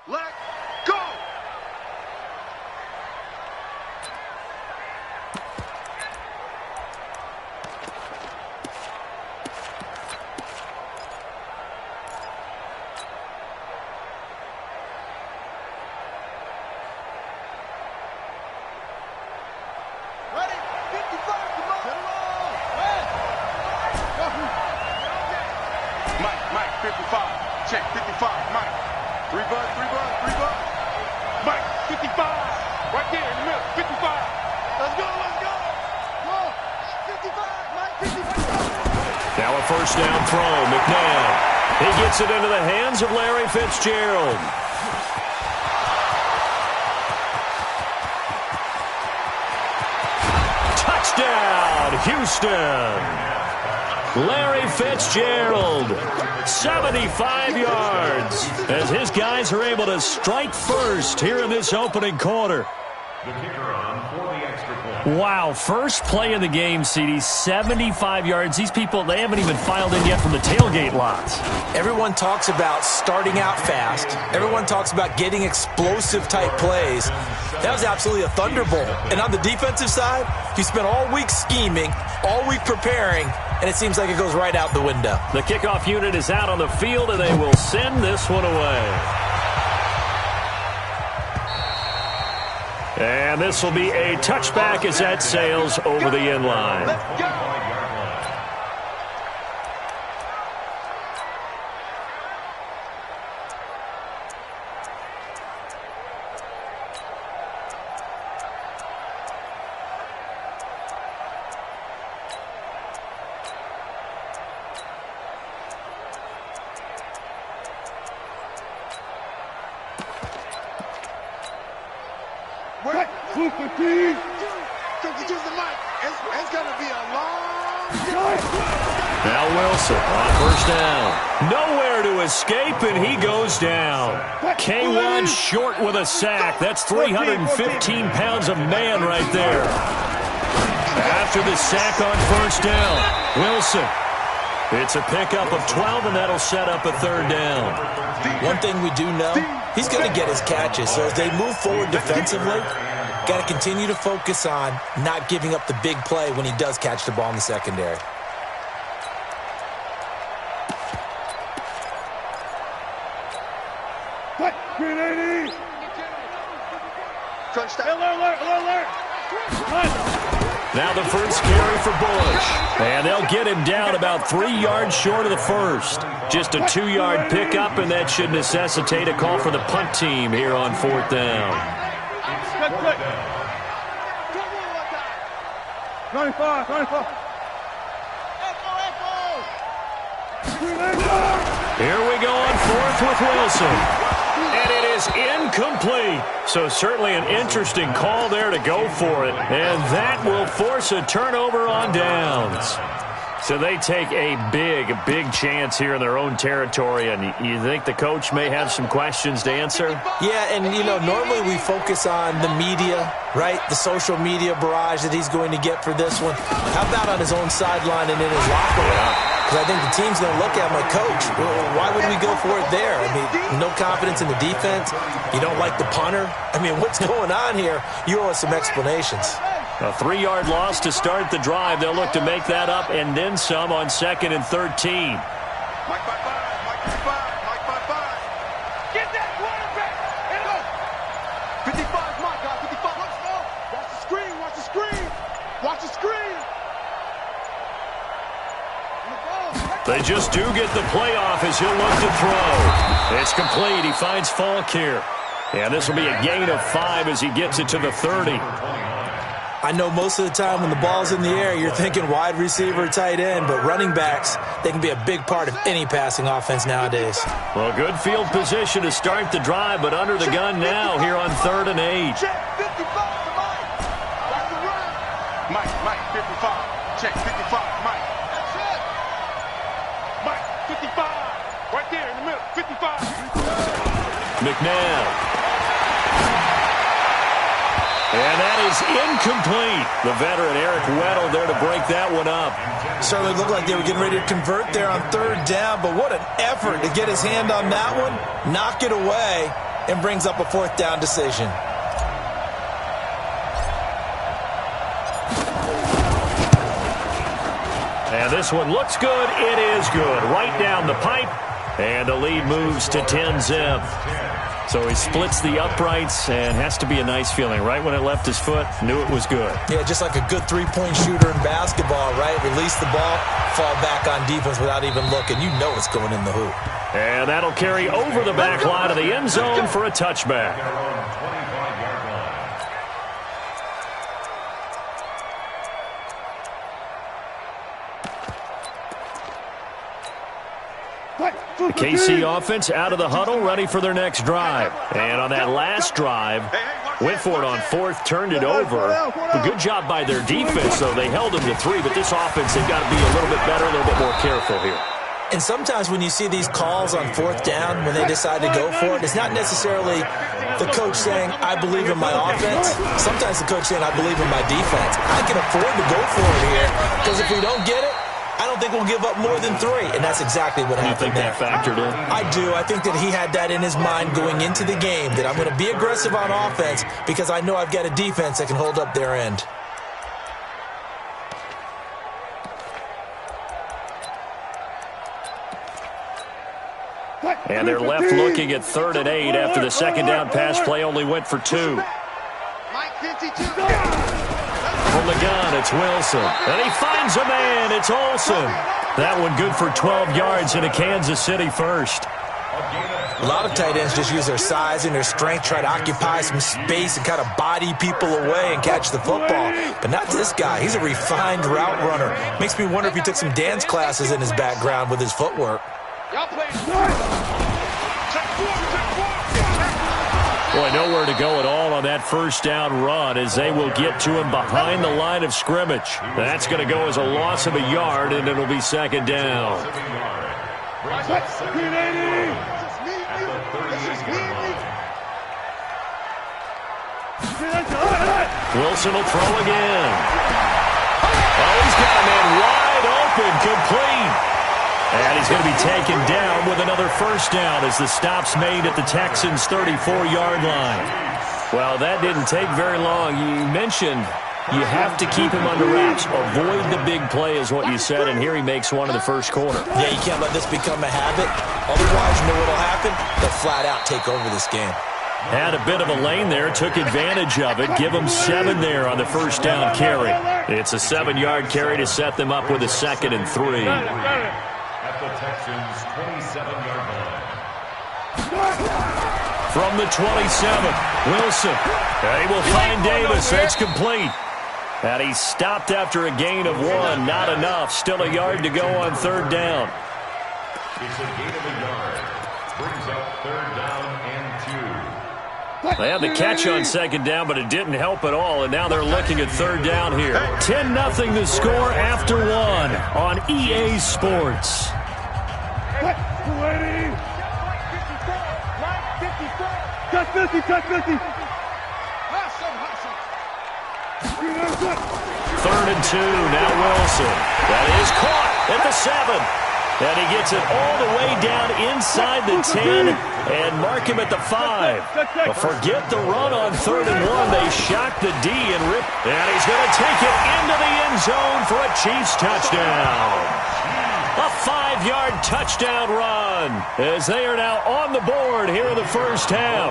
Let go! Ready? 55, come on! Get it on! Mike, 55. Check, 55, Mike. 3 bud. Mike, 55. Right there in the middle, 55. Let's go. Go. 55, Mike, 55. Now a first down throw, McNabb. He gets it into the hands of Larry Fitzgerald. Touchdown, Houston. Larry Fitzgerald, 75 yards, as his guys are able to strike first here in this opening quarter. The kicker on for the extra point. Wow, first play of the game, CD, 75 yards. These people, they haven't even filed in yet from the tailgate lots. Everyone talks about starting out fast. Everyone talks about getting explosive-type plays. That was absolutely a thunderbolt. And on the defensive side, you spent all week scheming, all week preparing, and it seems like it goes right out the window. The kickoff unit is out on the field, and they will send this one away. And this will be a touchback as that sails over the end line. Let's go! Now Wilson on first down. Nowhere to escape, and he goes down. K1 short with a sack. That's 315 pounds of man right there. After the sack on first down, Wilson. It's a pickup of 12, and that'll set up a third down. One thing we do know, he's going to get his catches. So as they move forward defensively, got to continue to focus on not giving up the big play when he does catch the ball in the secondary. What? Green 80! Alert! Now the first carry for Bush. And they'll get him down about 3 yards short of the first. Just a 2-yard pickup, and that should necessitate a call for the punt team here on fourth down. Quick. 25. Here we go on fourth with Wilson. And it is incomplete. So certainly an interesting call there to go for it. And that will force a turnover on downs. So they take a big chance here in their own territory. And you think the coach may have some questions to answer? Yeah, and, normally we focus on the media, right? The social media barrage that he's going to get for this one. How about on his own sideline and in his locker room? Because I think the team's going to look at him like, Coach, why would we go for it there? I mean, no confidence in the defense. You don't like the punter. I mean, what's going on here? You owe us some explanations. A 3-yard loss to start the drive. They'll look to make that up and then some on 2nd and 13. Mike 5. Get that quarterback! Hit him! 55's my guy, 55. Let's go! Watch the screen! They just do get the playoff as he'll look to throw. It's complete. He finds Falk here. And this will be a gain of 5 as he gets it to the 30. I know most of the time when the ball's in the air, you're thinking wide receiver, tight end, but running backs, they can be a big part of any passing offense nowadays. Well, good field position to start the drive, but under the gun now here on 3rd and 8. Check 55 to Mike. That's the run. Mike, 55. Check 55, Mike. That's it. Mike, 55. Right there in the middle, 55. McNabb. And that is incomplete. The veteran Eric Weddle there to break that one up. Certainly looked like they were getting ready to convert there on third down, but what an effort to get his hand on that one, knock it away, and brings up a fourth down decision. And this one looks good. It is good. Right down the pipe. And the lead moves to 10-zip. So he splits the uprights, and has to be a nice feeling. Right when it left his foot, knew it was good. Yeah, just like a good three-point shooter in basketball, right? Release the ball, fall back on defense without even looking. You know it's going in the hoop. And that'll carry over the back line of the end zone for a touchback. The KC offense out of the huddle, ready for their next drive. And on that last drive, went for it on fourth, turned it over. A good job by their defense, though. They held them to 3, but this offense, they've got to be a little bit better, a little bit more careful here. And sometimes when you see these calls on fourth down, when they decide to go for it, it's not necessarily the coach saying, I believe in my offense. Sometimes the coach saying, I believe in my defense. I can afford to go for it here, because if we don't get it, I don't think we'll give up more than 3, and that's exactly what happened there. You think that factored in? I do. I think that he had that in his mind going into the game, that I'm going to be aggressive on offense because I know I've got a defense that can hold up their end. And they're left looking at 3rd and 8 after the second down pass play only went for 2. From the gun, it's Wilson. And he finds a man. It's Olsen. That one good for 12 yards in a Kansas City first. A lot of tight ends just use their size and their strength, try to occupy some space and kind of body people away and catch the football. But not this guy. He's a refined route runner. Makes me wonder if he took some dance classes in his background with his footwork. Boy, nowhere to go at all on that first down run as they will get to him behind the line of scrimmage. That's going to go as a loss of a yard, and it'll be second down. Wilson will throw again. Oh, he's got a man wide open, complete. And he's going to be taken down with another first down as the stop's made at the Texans' 34-yard line. Well, that didn't take very long. You mentioned you have to keep him under wraps. Avoid the big play is what you said, and here he makes one in the first quarter. Yeah, you can't let this become a habit. Otherwise, you know what will happen? They'll flat out take over this game. Had a bit of a lane there, took advantage of it. Give them 7 there on the first down carry. It's a 7-yard carry to set them up with a 2nd and 3. The Texans' 27-yard line. From the 27, Wilson. And he will find Davis. That's complete. And he stopped after a gain of 1. Not enough. Still a yard to go on 3rd down. It's a gain of a yard. Brings up 3rd down and 2. They had the catch on 2nd down, but it didn't help at all, and now they're looking at 3rd down here. 10-0 the score after 1 on EA Sports. Touch 50, touch 50. 3rd and 2, now Wilson. That is caught at the 7. And he gets it all the way down inside the 10 and mark him at the 5. But forget the run on 3rd and 1. They shot the D and ripped. And he's going to take it into the end zone for a Chiefs touchdown. A 5-yard touchdown run as they are now on the board here in the first half.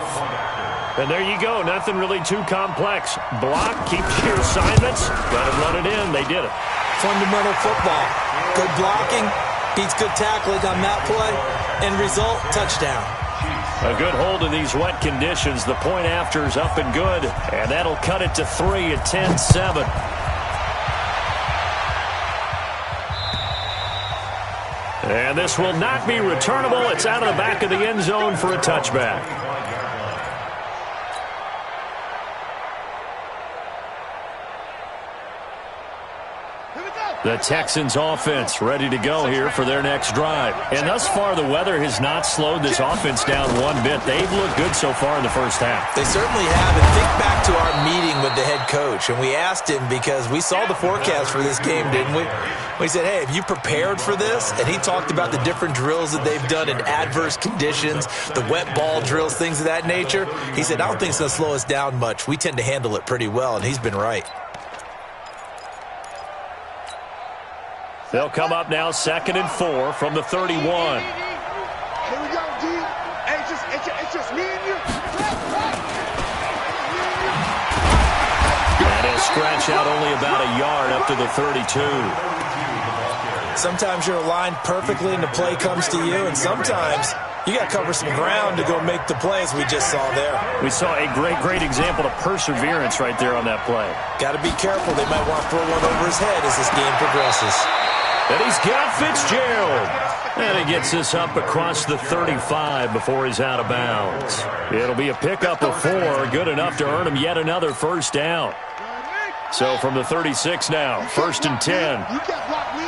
And there you go. Nothing really too complex. Block, keep your assignments, let them run it in. They did it. Fundamental football. Good blocking, beats good tackling on that play, and result, touchdown. A good hold in these wet conditions. The point after is up and good, and that'll cut it to 3 at 10-7. And this will not be returnable. It's out of the back of the end zone for a touchback. The Texans offense ready to go here for their next drive. And thus far, the weather has not slowed this offense down one bit. They've looked good so far in the first half. They certainly have. And think back to our meeting with the head coach. And we asked him because we saw the forecast for this game, didn't we? We said, hey, have you prepared for this? And he talked about the different drills that they've done in adverse conditions, the wet ball drills, things of that nature. He said, I don't think it's going to slow us down much. We tend to handle it pretty well, and he's been right. They'll come up now 2nd and 4 from the 31. Here we go, D. Hey, it's just me and you. And he'll scratch out only about a yard up to the 32. Sometimes you're aligned perfectly and the play comes to you, and sometimes you got to cover some ground to go make the plays we just saw there. We saw a great example of perseverance right there on that play. Got to be careful. They might want to throw one over his head as this game progresses. And he's got Fitzgerald. And he gets this up across the 35 before he's out of bounds. It'll be a pickup of 4, good enough to earn him yet another first down. So from the 36 now, 1st and 10. You can't block me.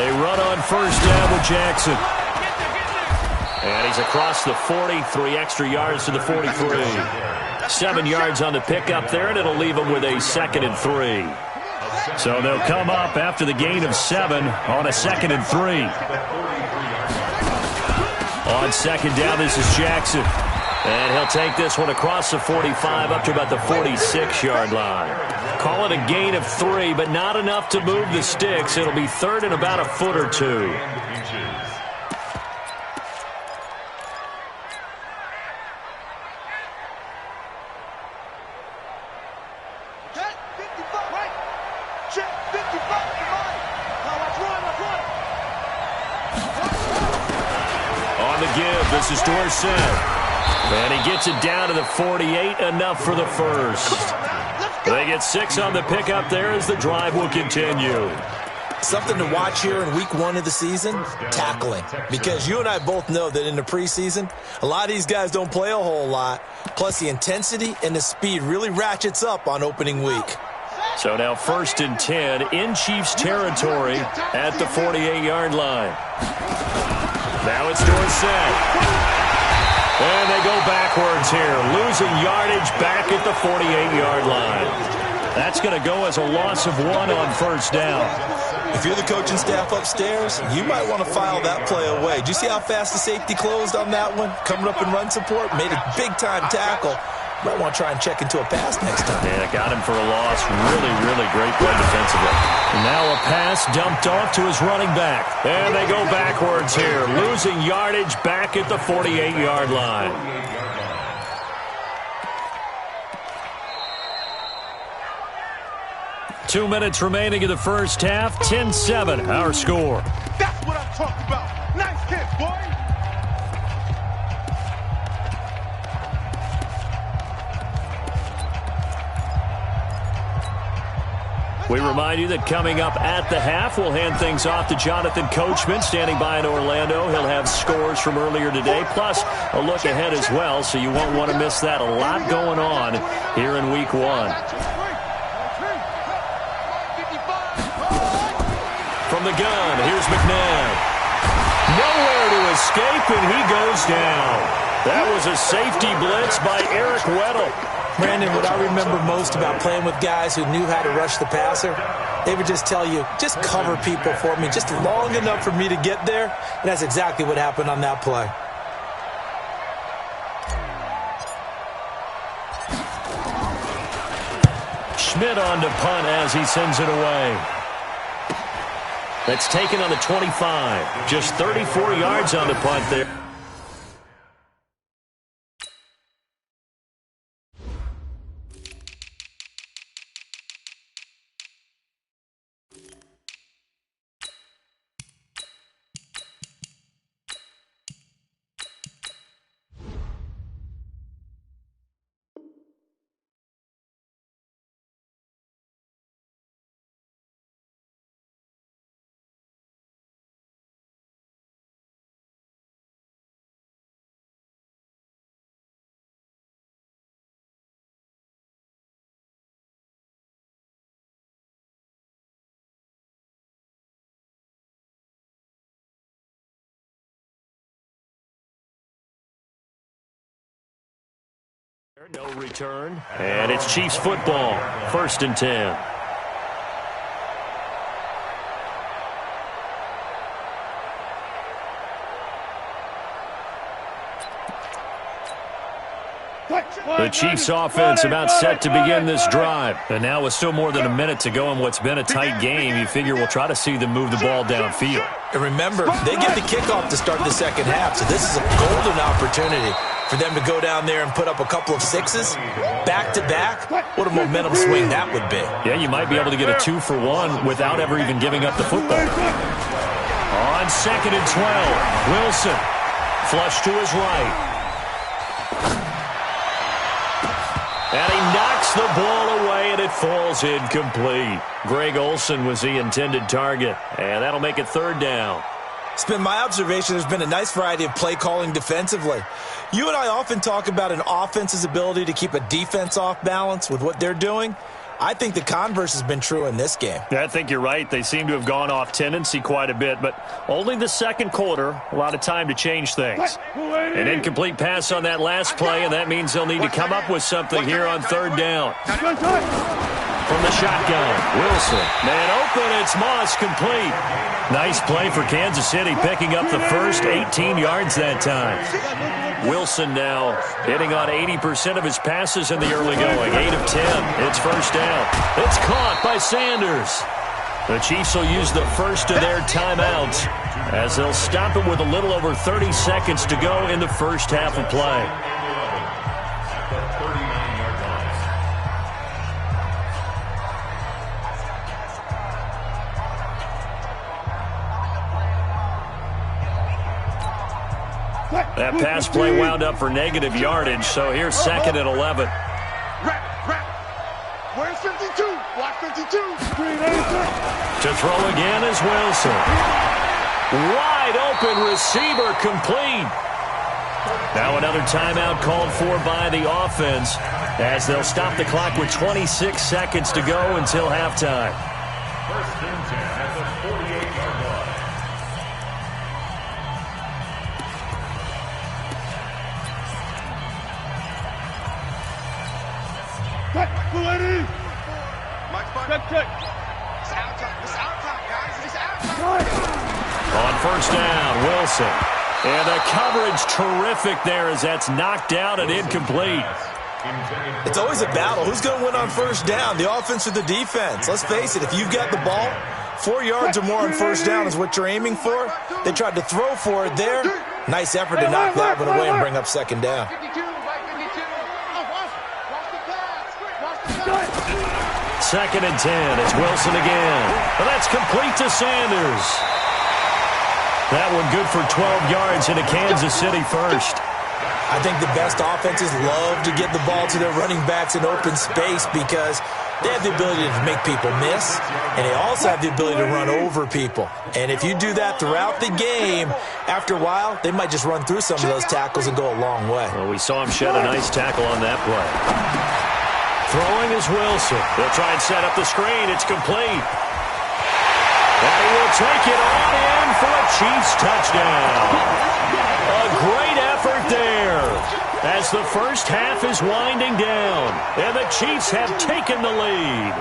They run on first down with Jackson. And he's across the 40, 3 extra yards to the 43. 7 yards on the pickup there, and it'll leave him with a 2nd and 3. So they'll come up after the gain of 7 on a 2nd and 3. On 2nd down, this is Jackson. And he'll take this one across the 45 up to about the 46-yard line. Call it a gain of 3, but not enough to move the sticks. It'll be 3rd and about a foot or 2. On the give, this is Dorsett. And he gets it down to the 48, enough for the first. They get 6 on the pickup there as the drive will continue. Something to watch here in week 1 of the season, tackling. Because you and I both know that in the preseason, a lot of these guys don't play a whole lot. Plus the intensity and the speed really ratchets up on opening week. So now 1st and 10 in Chiefs territory at the 48-yard line. Now it's Dorsett. And they go backwards here, losing yardage back at the 48-yard line. That's going to go as a loss of 1 on first down. If you're the coaching staff upstairs, you might want to file that play away. Do you see how fast the safety closed on that one? Coming up in run support, made a big-time tackle. Might want to try and check into a pass next time. Yeah, got him for a loss. Really great play defensively. Now a pass dumped off to his running back. And they go backwards here, losing yardage back at the 48-yard line. Two minutes remaining in the first half. 10-7, our score. That's what I'm talking about. Nice hit, boy. We remind you that coming up at the half, we'll hand things off to Jonathan Coachman, standing by in Orlando. He'll have scores from earlier today, plus a look ahead as well, so you won't want to miss that. A lot going on here in Week 1. From the gun, here's McNabb. Nowhere to escape, and he goes down. That was a safety blitz by Eric Weddle. Brandon, what I remember most about playing with guys who knew how to rush the passer, they would just tell you, just cover people for me, just long enough for me to get there. And that's exactly what happened on that play. Schmidt on to punt as he sends it away. That's taken on the 25. Just 34 yards on the punt there. No return, and it's Chiefs football, 1st and 10. The Chiefs offense about set to begin this drive. And now with still more than a minute to go in what's been a tight game, you figure we'll try to see them move the ball downfield. And remember, they get the kickoff to start the second half, so this is a golden opportunity for them to go down there and put up a couple of sixes back-to-back. What a momentum swing that would be. Yeah, you might be able to get a 2-for-1 without ever even giving up the football. On 2nd and 12, Wilson flush to his right. And he knocks the ball away, and it falls incomplete. Greg Olsen was the intended target, and that'll make it 3rd down. It's been my observation there's been a nice variety of play calling defensively. You and I often talk about an offense's ability to keep a defense off balance with what they're doing. I think the converse has been true in this game. Yeah, I think you're right. They seem to have gone off tendency quite a bit, but only the second quarter, a lot of time to change things. An incomplete pass on that last play, and that means they'll need to come up with something here on 3rd down. From the shotgun, Wilson. Man open, it's Moss, complete. Nice play for Kansas City, picking up the first 18 yards that time. Wilson now hitting on 80% of his passes in the early going. 8 of 10. It's 1st down. It's caught by Sanders. The Chiefs will use the first of their timeouts as they'll stop it with a little over 30 seconds to go in the first half of play. That pass play wound up for negative yardage, so here's 2nd and 11. Where's 52? Watch 52. To throw again is Wilson. Wide open receiver, complete. Now another timeout called for by the offense as they'll stop the clock with 26 seconds to go until halftime. 1st and 10 at the 48-yard line. On 1st down, Wilson. And the coverage terrific there as that's knocked out and incomplete. It's always a battle. Who's going to win on 1st down, the offense or the defense? Let's face it, if you've got the ball, 4 yards or more on 1st down is what you're aiming for. They tried to throw for it there. Nice effort to knock that one away and bring up 2nd down. 2nd and 10. It's Wilson again. Well, that's complete to Sanders. That one good for 12 yards into Kansas City first. I think the best offenses love to get the ball to their running backs in open space because they have the ability to make people miss, and they also have the ability to run over people. And if you do that throughout the game, after a while, they might just run through some of those tackles and go a long way. Well, we saw him shed a nice tackle on that play. Throwing is Wilson. They'll try and set up the screen. It's complete. And he will take it on in for a Chiefs touchdown. A great effort there as the first half is winding down. And the Chiefs have taken the lead.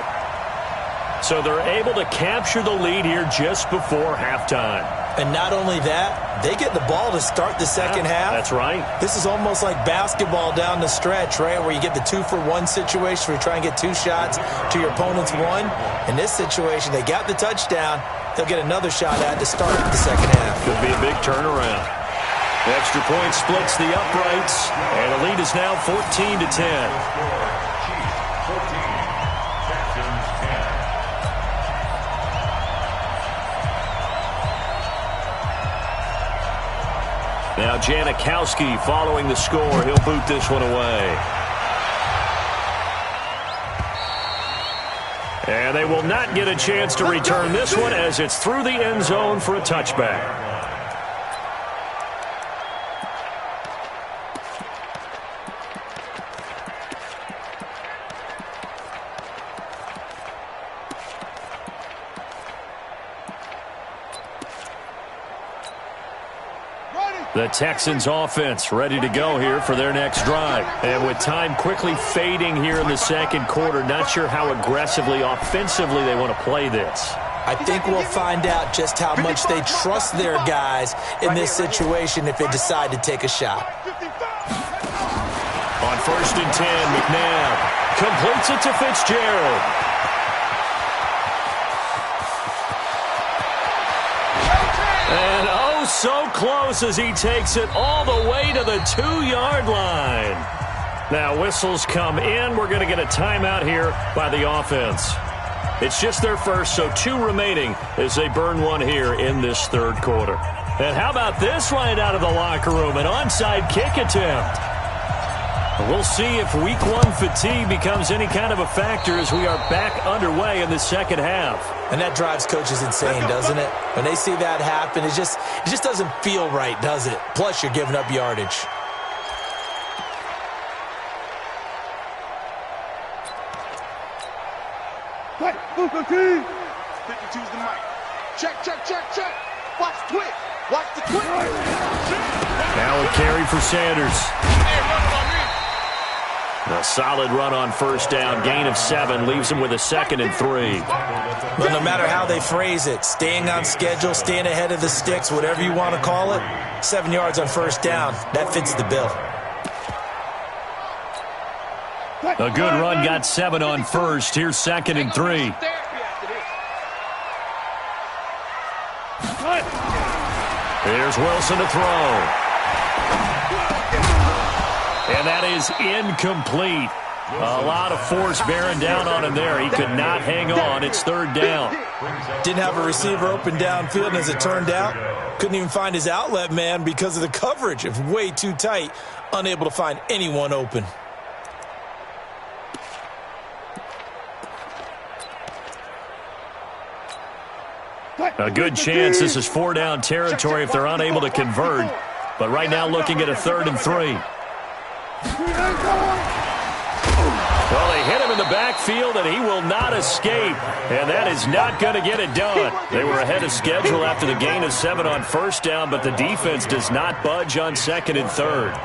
So they're able to capture the lead here just before halftime. And not only that, they get the ball to start the second half. That's right. This is almost like basketball down the stretch, right, where you get the 2-for-1 situation where you try and get 2 shots to your opponent's 1. In this situation, they got the touchdown. They'll get another shot at to start the second half. Could be a big turnaround. The extra point splits the uprights, and the lead is now 14-10. Chiefs 14, Texans 10. Now Janikowski following the score. He'll boot this one away. And they will not get a chance to return this one as it's through the end zone for a touchback. Ready. The Texans offense ready to go here for their next drive. And with time quickly fading here in the second quarter, not sure how aggressively, offensively they want to play this. I think we'll find out just how much they trust their guys in this situation if they decide to take a shot. On 1st and 10, McNabb completes it to Fitzgerald. And oh, so close as he takes it all the way to the 2-yard line. Now whistles come in. We're going to get a timeout here by the offense. It's just their first, so 2 remaining as they burn one here in this third quarter. And how about this right out of the locker room? An onside kick attempt. We'll see if week 1 fatigue becomes any kind of a factor as we are back underway in the second half. And that drives coaches insane, doesn't it? When they see that happen, it just doesn't feel right, does it? Plus, you're giving up yardage. Right, 52's the mic. Check. Watch the twitch. Watch the twitch. Now a carry for Sanders. A solid run on 1st down. Gain of 7 leaves him with a 2nd and 3. But no matter how they phrase it, staying on schedule, staying ahead of the sticks, whatever you want to call it, 7 yards on 1st down, that fits the bill. A good run got 7 on 1st. Here's 2nd and 3. Here's Wilson to throw. And that is incomplete. A lot of force bearing down on him there. He could not hang on. It's 3rd down. Didn't have a receiver open downfield, and as it turned out, couldn't even find his outlet man because of the coverage. It was way too tight, unable to find anyone open. A good chance this is 4-down territory if they're unable to convert. But right now looking at a 3rd and 3. Well, they hit him in the backfield, and he will not escape. And that is not going to get it done. They were ahead of schedule after the gain of 7 on 1st down, but the defense does not budge on 2nd and 3rd.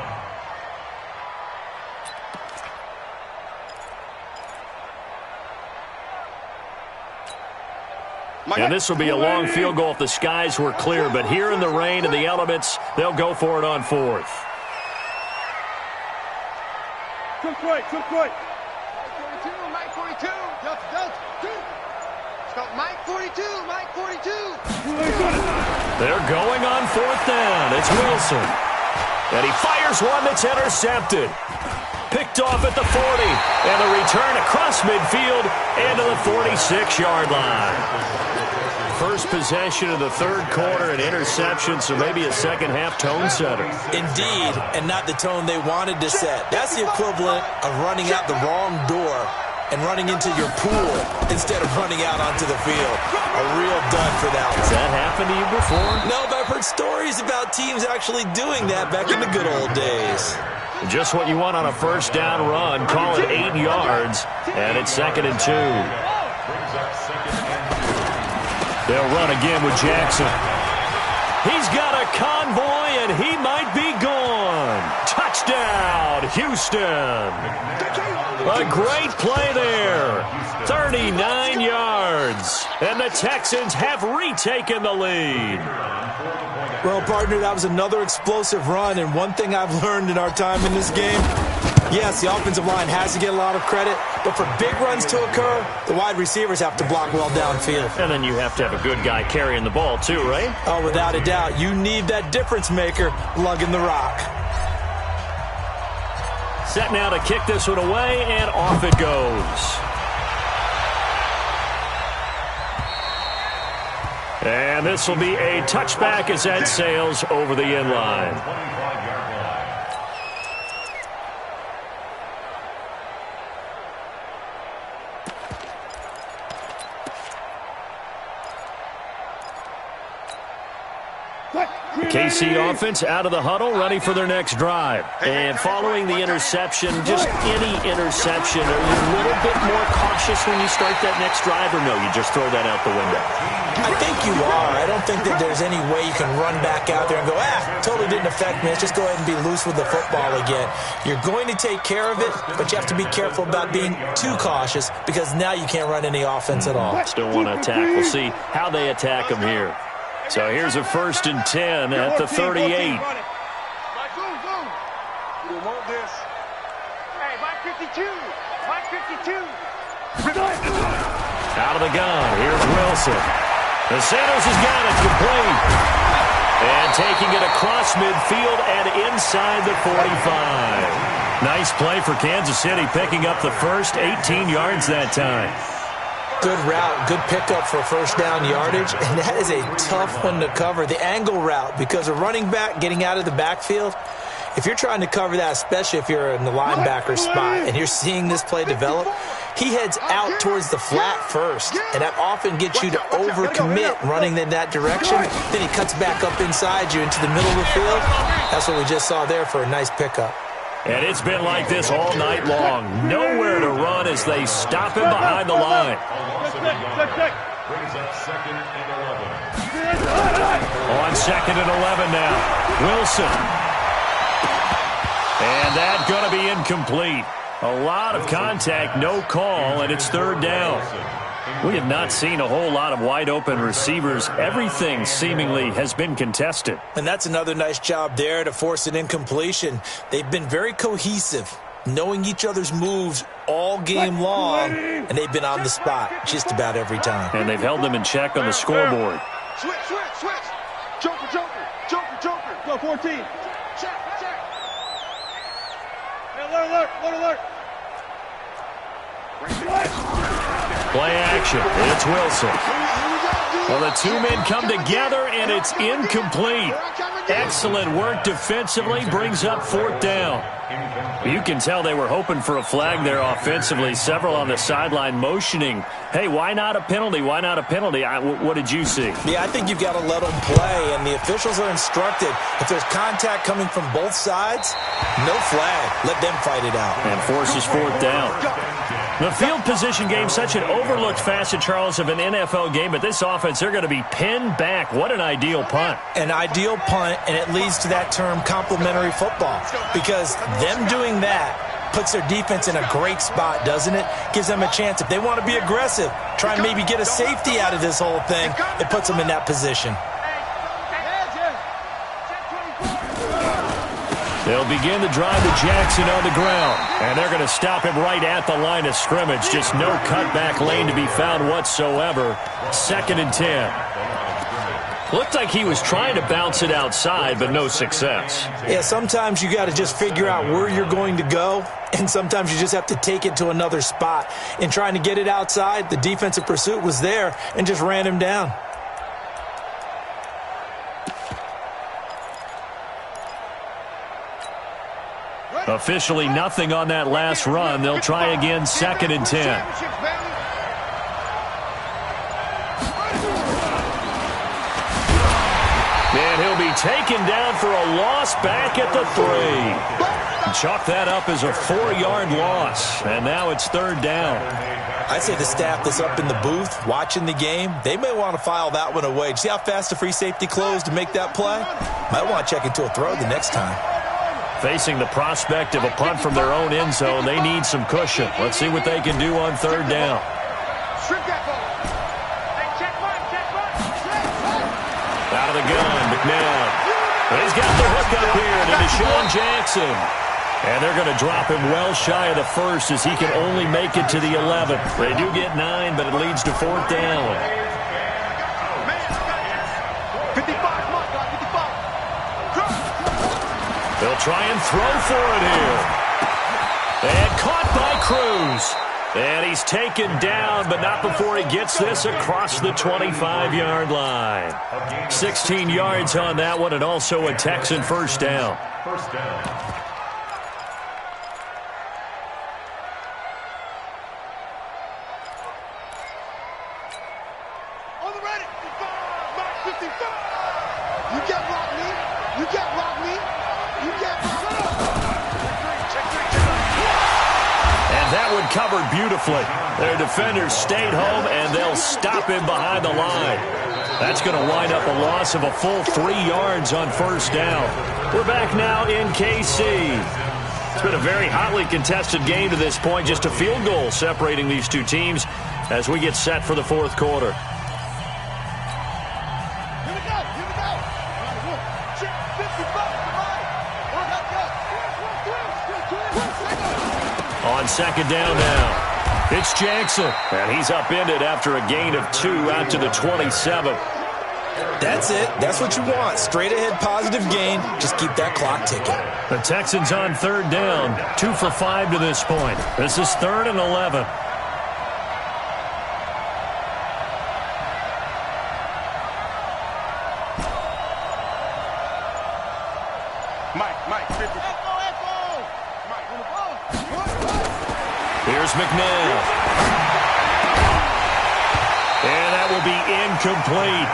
And this will be a long field goal if the skies were clear. But here in the rain and the elements, they'll go for it on 4th. Took right. Mike 42. Mike 42. They're going on 4th down. It's Wilson. And he fires one that's intercepted. Picked off at the 40. And the return across midfield and to the 46-yard line. First possession of the 3rd quarter, an interception, so maybe a second-half tone setter. Indeed, and not the tone they wanted to set. That's the equivalent of running out the wrong door and running into your pool instead of running out onto the field. A real dud for that one. Has that happened to you before? No, but I've heard stories about teams actually doing that back in the good old days. Just what you want on a 1st down run. Call it 8 yards, and it's 2nd and 2. They'll run again with Jackson. He's got a convoy, and he might be gone. Touchdown, Houston. A great play there. 39 yards. And the Texans have retaken the lead. Well, partner, that was another explosive run, and one thing I've learned in our time in this game, yes, the offensive line has to get a lot of credit, but for big runs to occur, the wide receivers have to block well downfield. And then you have to have a good guy carrying the ball too, right? Oh, without a doubt. You need that difference maker lugging the rock. Set now to kick this one away, and off it goes. And this will be a touchback as that sails over the end line. The KC offense out of the huddle, ready for their next drive. And following the interception, just any interception, are you a little bit more cautious when you start that next drive, or no, you just throw that out the window? I think you are. I don't think that there's any way you can run back out there and go, totally didn't affect me. Let's just go ahead and be loose with the football again. You're going to take care of it, but you have to be careful about being too cautious because now you can't run any offense at all. Still want to attack. We'll see how they attack them here. So here's a 1st and 10 at the 38. You want this. Hey, Mike 52. Mike 52. Out of the gun. Here's Wilson. The Santos has got it complete. And taking it across midfield and inside the 45. Nice play for Kansas City, picking up the first 18 yards that time. Good route, good pickup for first down yardage, and that is a tough one to cover. The angle route, because a running back getting out of the backfield, if you're trying to cover that, especially if you're in the linebacker spot and you're seeing this play develop, he heads out towards the flat first, and that often gets you to overcommit running in that direction. Then he cuts back up inside you into the middle of the field. That's what we just saw there for a nice pickup. And it's been like this all night long. Nowhere to run as they stop him behind the line. Brings up 2nd and 11. On 2nd and 11 now. Wilson. And that's going to be incomplete. A lot of contact, no call, and it's 3rd down. We have not seen a whole lot of wide-open receivers. Everything seemingly has been contested. And that's another nice job there to force an incompletion. They've been very cohesive, knowing each other's moves all game long, and they've been on the spot just about every time. And they've held them in check on the scoreboard. Switch. Joker. Go 14. Check. Hey, alert. Play action. It's Wilson. Well, the two men come together, and it's incomplete. Excellent work defensively. Brings up 4th down. You can tell they were hoping for a flag there offensively. Several on the sideline motioning, hey, why not a penalty? Why not a penalty? What did you see? Yeah, I think you've got to let them play, and the officials are instructed. If there's contact coming from both sides, no flag. Let them fight it out. And forces 4th down. The field position game, such an overlooked facet, Charles, of an NFL game, but this offense, they're going to be pinned back. What an ideal punt. An ideal punt, and it leads to that term complementary football, because them doing that puts their defense in a great spot, doesn't it? Gives them a chance. If they want to be aggressive, try and maybe get a safety out of this whole thing, it puts them in that position. They'll begin the drive with Jackson on the ground, and they're going to stop him right at the line of scrimmage. Just no cutback lane to be found whatsoever. 2nd and 10. Looked like he was trying to bounce it outside, but no success. Yeah, sometimes you got to just figure out where you're going to go, and sometimes you just have to take it to another spot. In trying to get it outside, the defensive pursuit was there and just ran him down. Officially nothing on that last run. They'll try again, 2nd and 10. And he'll be taken down for a loss back at the 3. Chalk that up as a 4-yard loss. And now it's 3rd down. I'd say the staff that's up in the booth watching the game, they may want to file that one away. See how fast the free safety closed to make that play? Might want to check into a throw the next time. Facing the prospect of a punt from their own end zone, they need some cushion. Let's see what they can do on 3rd down. Out of the gun, McNabb. He's got the hook up here to Deshaun Jackson. And they're going to drop him well shy of the 1st as he can only make it to the 11th. They do get 9, but it leads to 4th down. 55. They'll try and throw for it here. And caught by Cruz. And he's taken down, but not before he gets this across the 25-yard line. 16 yards on that one, and also a Texan 1st down. On the ready. 55. Mark 55. You can't block me. You can't block me. You can't block me. And that one covered beautifully. Their defenders stayed home, and they'll stop him behind the line. That's going to wind up a loss of a full 3 yards on first down. We're back now in KC. It's been a very hotly contested game to this point. Just a field goal separating these two teams as we get set for the fourth quarter. On second down now. It's Jackson, and he's upended after a gain of 2 out to the 27. That's it. That's what you want. Straight ahead positive gain. Just keep that clock ticking. The Texans on third down. 2 for 5 to this point. This is 3rd and 11. Mike, 50. Here's McNair. And that will be incomplete.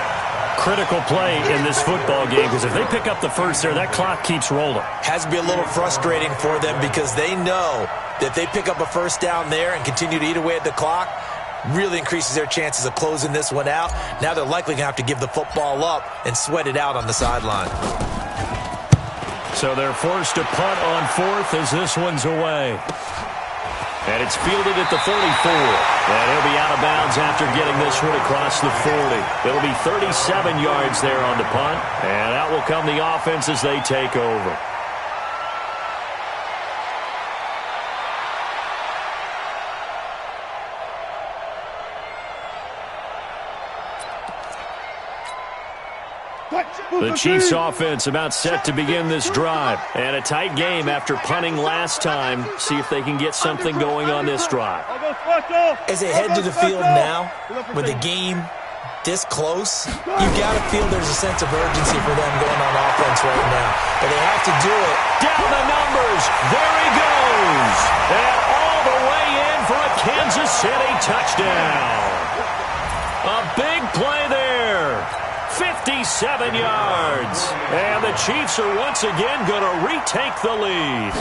Critical play in this football game, because if they pick up the first there, that clock keeps rolling. Has to be a little frustrating for them because they know that if they pick up a first down there and continue to eat away at the clock, really increases their chances of closing this one out. Now they're likely going to have to give the football up and sweat it out on the sideline. So they're forced to punt on 4th as this one's away. And it's fielded at the 34. And he'll be out of bounds after getting this one across the 40. It'll be 37 yards there on the punt. And out will come the offense as they take over. The Chiefs offense about set to begin this drive. And a tight game after punting last time. See if they can get something going on this drive. As they head to the field now, with the game this close, you've got to feel there's a sense of urgency for them going on offense right now. But they have to do it. Down the numbers. There he goes. And all the way in for a Kansas City touchdown. A big play there. 57 yards. And the Chiefs are once again going to retake the lead.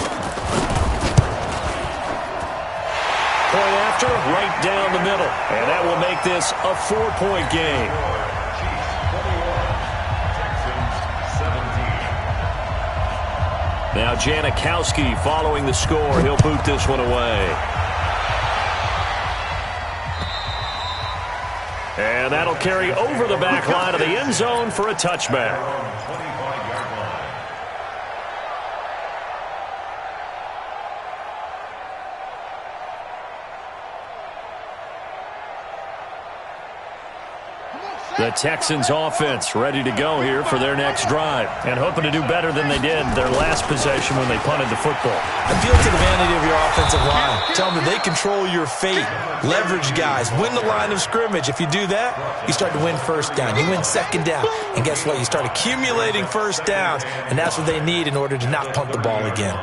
Point after, right down the middle. And that will make this a 4-point game. Now Janikowski following the score. He'll boot this one away. And that'll carry over the back line of the end zone for a touchback. The Texans offense ready to go here for their next drive and hoping to do better than they did their last possession when they punted the football. Appeal to the vanity of your offensive line. Tell them that they control your fate. Leverage guys. Win the line of scrimmage. If you do that, you start to win first down. You win second down. And guess what? You start accumulating first downs, and that's what they need in order to not punt the ball again.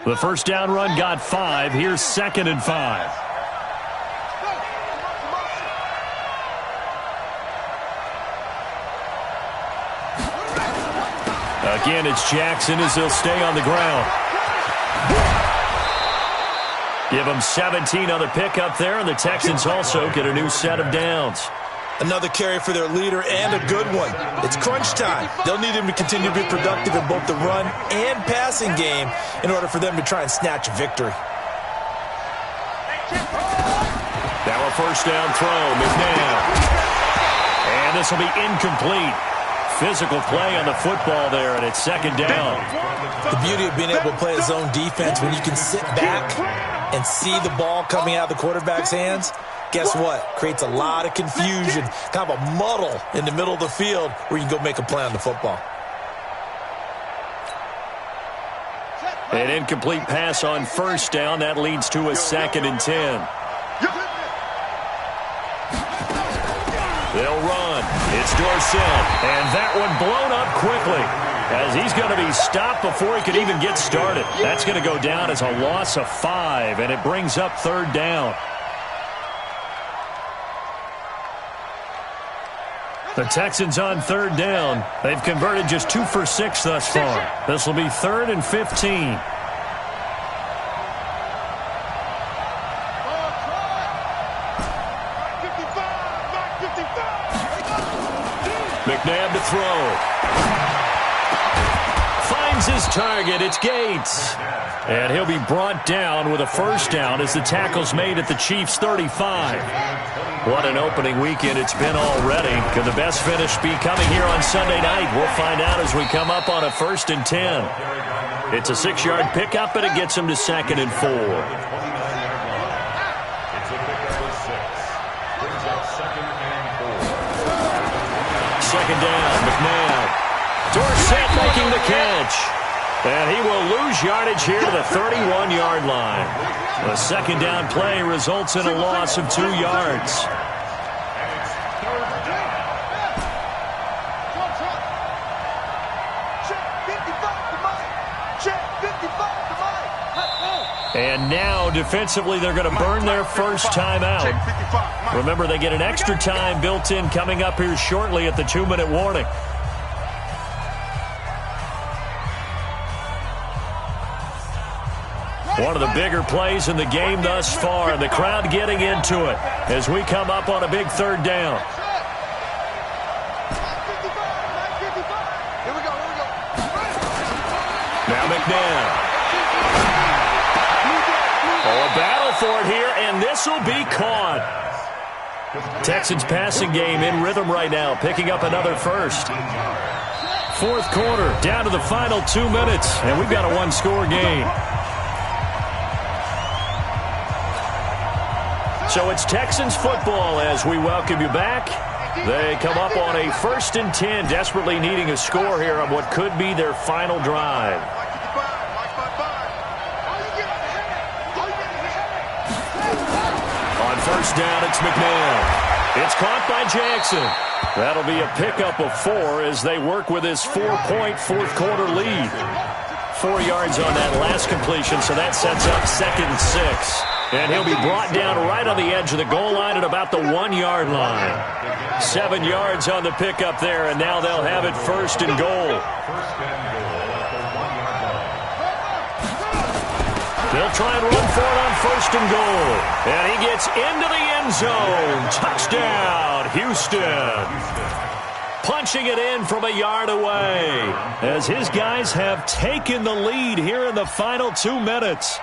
The first down run got 5. Here's 2nd and 5. Again, it's Jackson as he'll stay on the ground. Give them 17 on the pickup there, and the Texans also get a new set of downs. Another carry for their leader and a good one. It's crunch time. They'll need him to continue to be productive in both the run and passing game in order for them to try and snatch a victory. Now a first down throw, McNair. And this will be incomplete. Physical play on the football there, and it's 2nd down. The beauty of being able to play a zone defense when you can sit back and see the ball coming out of the quarterback's hands, guess what? Creates a lot of confusion, kind of a muddle in the middle of the field where you can go make a play on the football. An incomplete pass on first down. That leads to a 2nd and 10. They'll run. It's Dorsett. And that one blown up quickly as he's going to be stopped before he could even get started. That's going to go down as a loss of 5, and it brings up 3rd down. The Texans on third down. They've converted just 2 for 6 thus far. This will be 3rd and 15. McNabb to throw. Finds his target. It's Gates. And he'll be brought down with a first down as the tackle's made at the Chiefs' 35. What an opening weekend it's been already. Could the best finish be coming here on Sunday night? We'll find out as we come up on a 1st and 10. It's a 6-yard pickup, and it gets him to 2nd and 4. Second down, McNabb. Dorsett making the catch. And he will lose yardage here to the 31-yard line. The second down play results in a loss of 2 yards. And now, defensively, they're going to burn their first time out. Remember, they get an extra time built in coming up here shortly at the 2-minute warning. One of the bigger plays in the game thus far, and the crowd getting into it as we come up on a big 3rd down. Now McNabb. Oh, a battle for it here, and this will be caught. Texans passing game in rhythm right now, picking up another first. 4th quarter, down to the final 2 minutes, and we've got a 1-score game. So it's Texans football as we welcome you back. They come up on a 1st and 10, desperately needing a score here on what could be their final drive. On 1st down, it's McNabb. It's caught by Jackson. That'll be a pickup of 4 as they work with his 4-point 4th quarter lead. 4 yards on that last completion, so that sets up 2nd and 6. And he'll be brought down right on the edge of the goal line at about the 1-yard line. 7 yards on the pickup there, and now they'll have it 1st and goal. They'll try and run for it on 1st and goal. And he gets into the end zone. Touchdown, Houston. Punching it in from a yard away as his guys have taken the lead here in the final 2 minutes.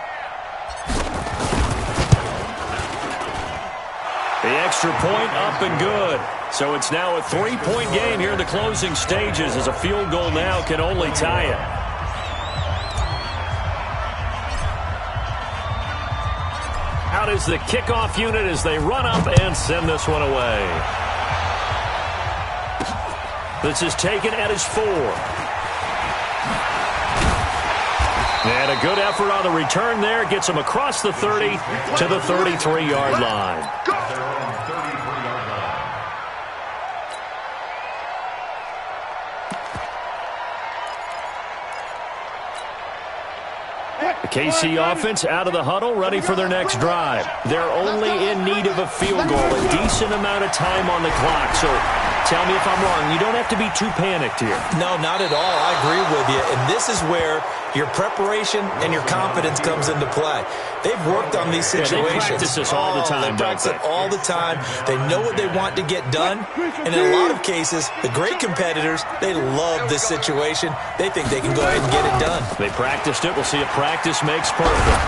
The extra point up and good. So it's now a 3-point game here in the closing stages as a field goal now can only tie it. Out is the kickoff unit as they run up and send this one away. This is taken at his 4. And a good effort on the return there. Gets him across the 30 to the 33-yard line. The KC offense out of the huddle, ready for their next drive. They're only in need of a field goal, a decent amount of time on the clock. So tell me if I'm wrong. You don't have to be too panicked here. No, not at all. I agree with you. And this is where your preparation and your confidence comes into play. They've worked on these situations. They practice this all the time, They practice it all the time. They know what they want to get done. And in a lot of cases, the great competitors, they love this situation. They think they can go ahead and get it done. They practiced it. We'll see if practice makes perfect.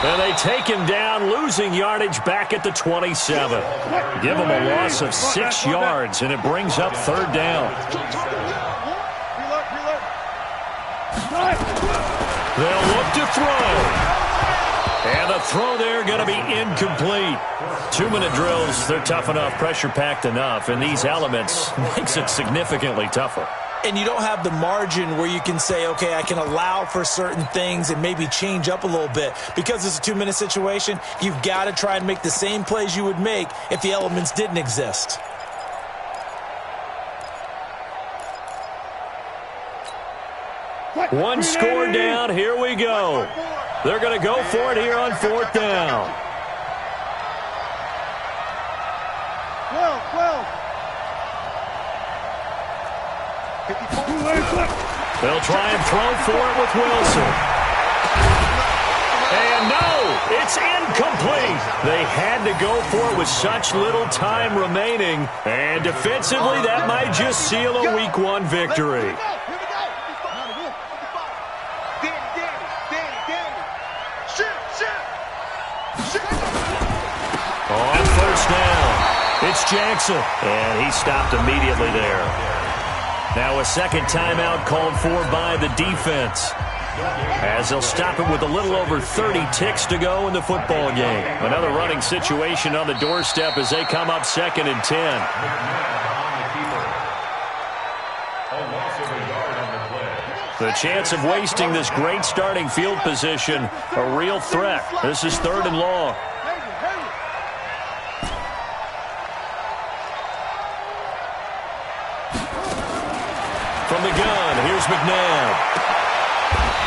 And they take him down, losing yardage back at the 27. Give him a loss of 6 yards, and it brings up 3rd down. They'll look to throw. And the throw there going to be incomplete. 2-minute drills, they're tough enough, pressure-packed enough, and these elements makes it significantly tougher. And you don't have the margin where you can say, okay, I can allow for certain things and maybe change up a little bit. Because it's a 2-minute situation, you've got to try and make the same plays you would make if the elements didn't exist. One score down, here we go. They're going to go for it here on 4th down. 12. They'll try and throw for it with Wilson. And no, it's incomplete. They had to go for it with such little time remaining. And defensively, that might just seal a Week 1 victory. On first down, it's Jackson. And he stopped immediately there. Now a second timeout called for by the defense, as they'll stop it with a little over 30 ticks to go in the football game. Another running situation on the doorstep as they come up 2nd and 10. The chance of wasting this great starting field position, a real threat. This is 3rd and long. From the gun, here's McNabb.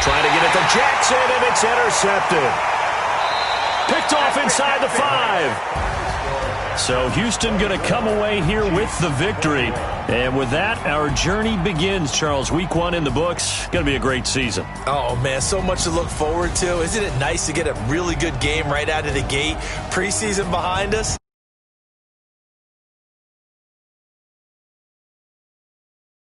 Trying to get it to Jackson, and it's intercepted. Picked off inside the 5. So Houston going to come away here with the victory. And with that, our journey begins, Charles. Week 1 in the books. Going to be a great season. Oh, man, so much to look forward to. Isn't it nice to get a really good game right out of the gate? Preseason behind us.